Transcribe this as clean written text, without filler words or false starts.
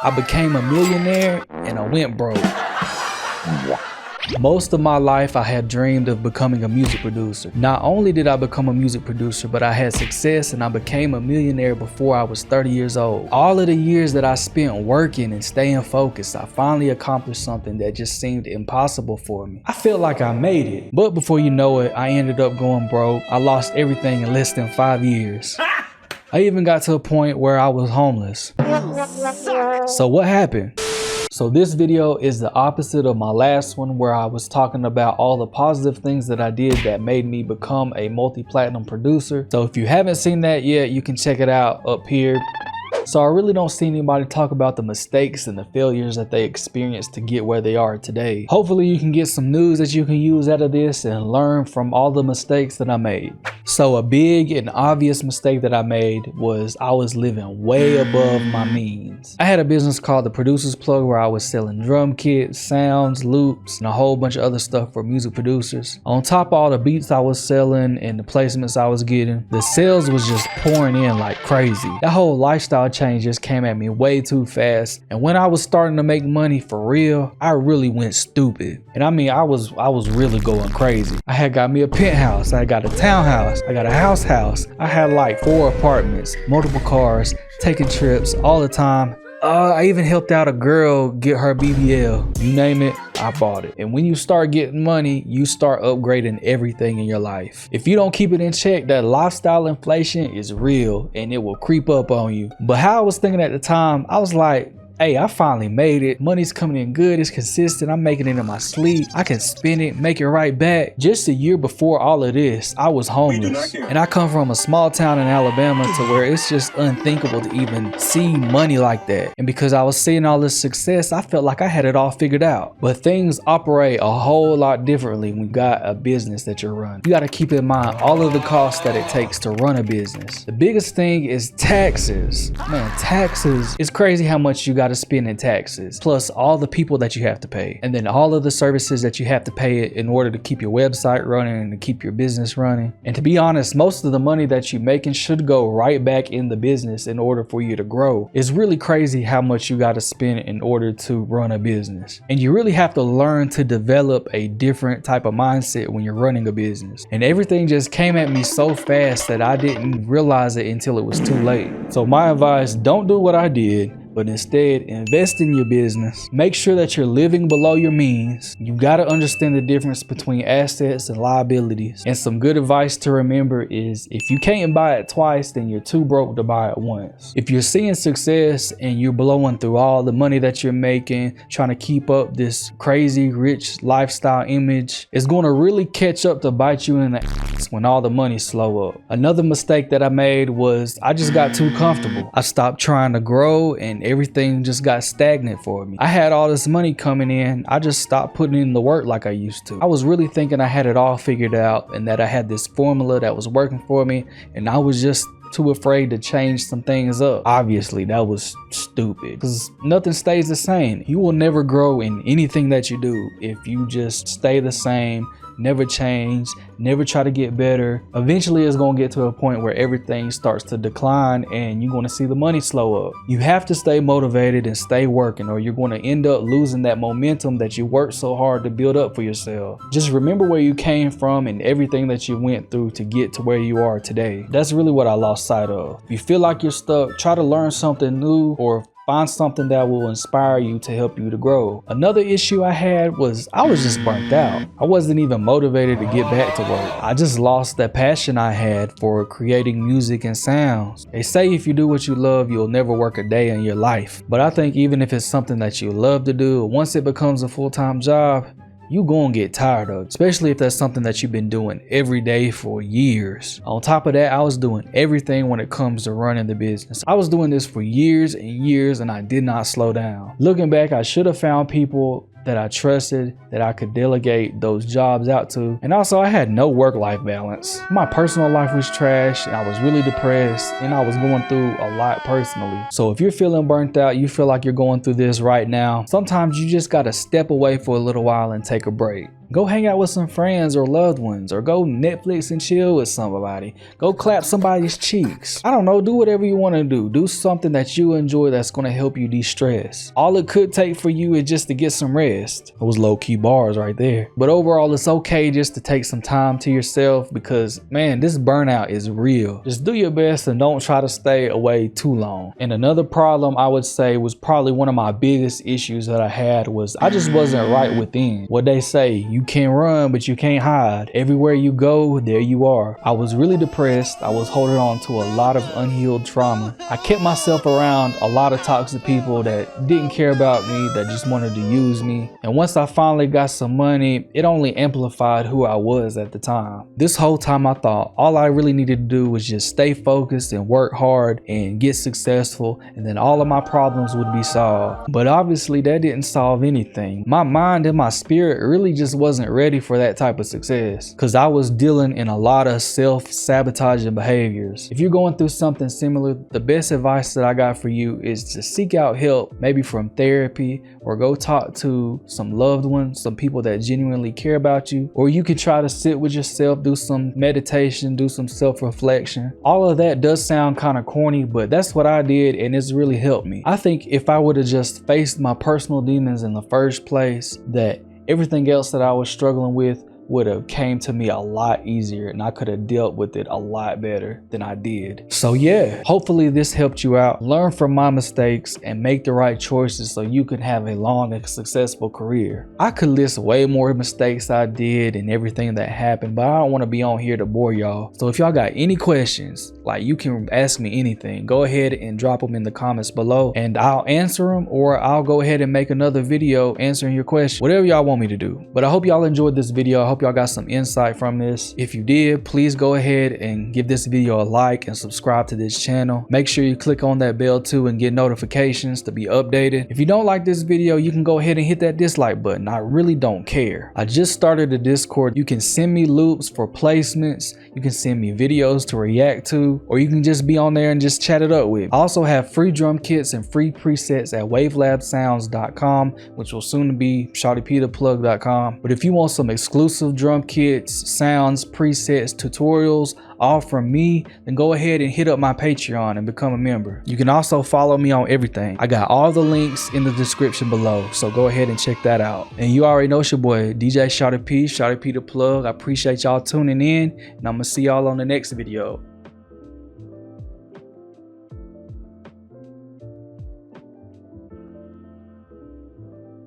I became a millionaire and I went broke. Most of my life I had dreamed of becoming a music producer. Not only did I become a music producer, but I had success and I became a millionaire before I was 30 years old. All of the years that I spent working and staying focused, I finally accomplished something that just seemed impossible for me. I felt like I made it, but before you know it, I ended up going broke. I lost everything in less than 5 years. I even got to a point where I was homeless. So what happened? So this video is the opposite of my last one, where I was talking about all the positive things that I did that made me become a multi-platinum producer. So if you haven't seen that yet, you can check it out up here. So I really don't see anybody talk about the mistakes and the failures that they experienced to get where they are today. Hopefully you can get some news that you can use out of this and learn from all the mistakes that I made. So a big and obvious mistake that I made was I was living way above my means. I had a business called The Producer's Plug where I was selling drum kits, sounds, loops, and a whole bunch of other stuff for music producers. On top of all the beats I was selling and the placements I was getting, the sales was just pouring in like crazy. That whole lifestyle change just came at me way too fast. And when I was starting to make money for real, I really went stupid. And I mean, I was really going crazy. I had got me a penthouse, I got a townhouse, I got a house. I had like 4 apartments, multiple cars, taking trips all the time. I even helped out a girl get her BBL. You name it, I bought it. And when you start getting money, you start upgrading everything in your life. If you don't keep it in check, that lifestyle inflation is real and it will creep up on you. But how I was thinking at the time, I was like, hey, I finally made it. Money's coming in good, it's consistent, I'm making it in my sleep. I can spend it, make it right back. Just a year before all of this, I was homeless. And I come from a small town in Alabama to where it's just unthinkable to even see money like that. And because I was seeing all this success, I felt like I had it all figured out. But things operate a whole lot differently when you got a business that you're running. You gotta keep in mind all of the costs that it takes to run a business. The biggest thing is taxes. Man, taxes, it's crazy how much you got to spend in taxes, plus all the people that you have to pay, and then all of the services that you have to pay in order to keep your website running and to keep your business running. And to be honest, most of the money that you're making should go right back in the business in order for you to grow. It's really crazy how much you got to spend in order to run a business. And you really have to learn to develop a different type of mindset when you're running a business. And everything just came at me so fast that I didn't realize it until it was too late. So my advice, don't do what I did, but instead invest in your business. Make sure that you're living below your means. You gotta understand the difference between assets and liabilities. And some good advice to remember is if you can't buy it twice, then you're too broke to buy it once. If you're seeing success and you're blowing through all the money that you're making, trying to keep up this crazy rich lifestyle image, it's gonna really catch up to bite you in the ass when all the money slow up. Another mistake that I made was I just got too comfortable. I stopped trying to grow and everything just got stagnant for me. I had all this money coming in, I just stopped putting in the work like I used to. I was really thinking I had it all figured out and that I had this formula that was working for me, and I was just too afraid to change some things up. Obviously that was stupid, because nothing stays the same. You will never grow in anything that you do if you just stay the same, never change, never try to get better. Eventually it's gonna get to a point where everything starts to decline and you're gonna see the money slow up. You have to stay motivated and stay working, or you're gonna end up losing that momentum that you worked so hard to build up for yourself. Just remember where you came from and everything that you went through to get to where you are today. That's really what I lost sight of. If you feel like you're stuck, try to learn something new or find something that will inspire you to help you to grow. Another issue I had was I was just burnt out. I wasn't even motivated to get back to work. I just lost that passion I had for creating music and sounds. They say if you do what you love, you'll never work a day in your life. But I think even if it's something that you love to do, once it becomes a full-time job, you gonna get tired of it, especially if that's something that you've been doing every day for years. On top of that, I was doing everything when it comes to running the business. I was doing this for years and years and I did not slow down. Looking back, I should have found people that I trusted, that I could delegate those jobs out to. And also I had no work-life balance. My personal life was trash and I was really depressed and I was going through a lot personally. So if you're feeling burnt out, you feel like you're going through this right now, sometimes you just gotta step away for a little while and take a break. Go hang out with some friends or loved ones, or go Netflix and chill with somebody. Go clap somebody's cheeks. I don't know, do whatever you want to do. Do something that you enjoy that's going to help you de-stress. All it could take for you is just to get some rest. Those low-key bars right there. But overall, it's okay just to take some time to yourself because, man, this burnout is real. Just do your best and don't try to stay away too long. And another problem I would say was probably one of my biggest issues that I had was I just wasn't right within. What they say, you can run, but you can't hide. Everywhere you go, there you are. I was really depressed. I was holding on to a lot of unhealed trauma. I kept myself around a lot of toxic people that didn't care about me, that just wanted to use me. And once I finally got some money, it only amplified who I was at the time. This whole time I thought all I really needed to do was just stay focused and work hard and get successful, and then all of my problems would be solved. But obviously that didn't solve anything. My mind and my spirit really just wasn't ready for that type of success because I was dealing in a lot of self-sabotaging behaviors. If you're going through something similar, the best advice that I got for you is to seek out help, maybe from therapy, or go talk to some loved ones, some people that genuinely care about you, or you could try to sit with yourself, do some meditation, do some self-reflection. All of that does sound kind of corny, but that's what I did and it's really helped me. I think if I would have just faced my personal demons in the first place, that everything else that I was struggling with would have came to me a lot easier and I could have dealt with it a lot better than I did. So yeah, hopefully this helped you out. Learn from my mistakes and make the right choices so you can have a long and successful career. I could list way more mistakes I did and everything that happened, but I don't want to be on here to bore y'all. So if y'all got any questions, like, you can ask me anything, go ahead and drop them in the comments below and I'll answer them, or I'll go ahead and make another video answering your question, whatever y'all want me to do. But I hope y'all enjoyed this video. I hope y'all got some insight from this. If you did, please go ahead and give this video a like and subscribe to this channel. Make sure you click on that bell too and get notifications to be updated. If you don't like this video, you can go ahead and hit that dislike button. I really don't care. I just started a Discord. You can send me loops for placements, you can send me videos to react to, or you can just be on there and just chat it up with. I also have free drum kits and free presets at wavelabsounds.com, which will soon be shawtyptheplug.com. But if you want some exclusive drum kits, sounds, presets, tutorials, all from me, then go ahead and hit up my Patreon and become a member. You can also follow me on everything. I got all the links in the description below, so go ahead and check that out. And you already know it's your boy DJ Shawty P, Shawty P the Plug. I appreciate y'all tuning in, and I'm gonna see y'all on the next video.